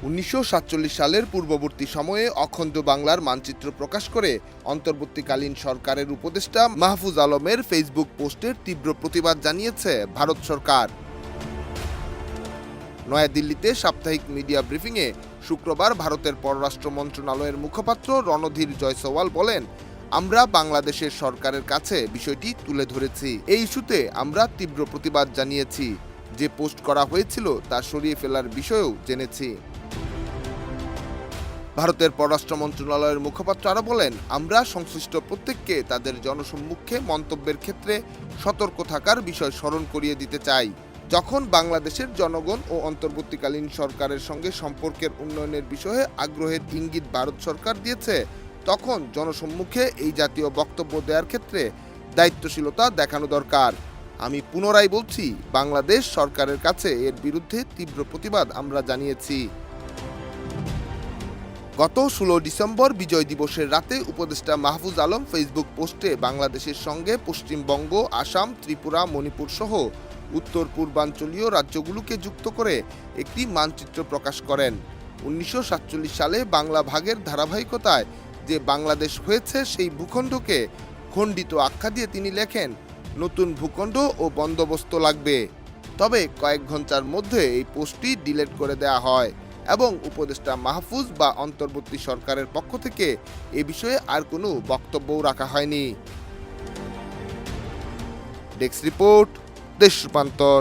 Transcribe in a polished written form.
1947 সালের পূর্ববর্তী সময়ে অখণ্ড বাংলার মানচিত্র প্রকাশ করে অন্তর্বর্তীকালীন সরকারের উপদেষ্টা মাহফুজ আলমের ফেসবুক পোস্টের তীব্র প্রতিবাদ জানিয়েছে ভারত সরকার। নয়াদিল্লিতে সাপ্তাহিক মিডিয়া ব্রিফিংয়ে শুক্রবার ভারতের পররাষ্ট্র মন্ত্রণালয়ের মুখপাত্র রণধীর জয়সওয়াল বলেন, আমরা বাংলাদেশের সরকারের কাছে বিষয়টি তুলে ধরেছি। এই ইস্যুতে আমরা তীব্র প্রতিবাদ জানিয়েছি। যে পোস্ট করা হয়েছিল তা সরিয়ে ফেলার বিষয়েও জেনেছি। ভারতের পররাষ্ট্র মন্ত্রণালয়ের মুখপাত্র আরও বলেন, আমরা সংশ্লিষ্ট প্রত্যেককে তাদের জনসম্মুখে মন্তব্যের ক্ষেত্রে সতর্ক থাকার বিষয় স্মরণ করিয়ে দিতে চাই। যখন বাংলাদেশের জনগণ ও অন্তর্বর্তীকালীন সরকারের সঙ্গে সম্পর্কের উন্নয়নের বিষয়ে আগ্রহের ইঙ্গিত ভারত সরকার দিয়েছে, তখন জনসম্মুখে এই জাতীয় বক্তব্য দেওয়ার ক্ষেত্রে দায়িত্বশীলতা দেখানো দরকার। আমি পুনরায় বলছি, বাংলাদেশ সরকারের কাছে এর বিরুদ্ধে তীব্র প্রতিবাদ আমরা জানিয়েছি। গত 16 ডিসেম্বর বিজয় দিবসের রাতে উপদেষ্টা মাহফুজ আলম ফেসবুক পোস্টে বাংলাদেশের সঙ্গে পশ্চিমবঙ্গ, আসাম, ত্রিপুরা, মণিপুর সহ উত্তর পূর্বাঞ্চলীয় রাজ্যগুলোকে যুক্ত করে একটি মানচিত্র প্রকাশ করেন। 1947 সালে বাংলা ভাগের ধারাবাহিকতায় যে বাংলাদেশ হয়েছে, সেই ভূখণ্ডকে খণ্ডিত আখ্যা দিয়ে তিনি লেখেন, নতুন ভূখণ্ড ও বন্দোবস্ত লাগবে। তবে কয়েক ঘন্টার মধ্যে এই পোস্টটি ডিলিট করে দেওয়া হয় এবং উপদেষ্টা মাহফুজ বা অন্তর্বর্তী সরকারের পক্ষ থেকে এ বিষয়ে আর কোনো বক্তব্যও রাখা হয়নি। ডেস্ক রিপোর্ট, দেশ রূপান্তর।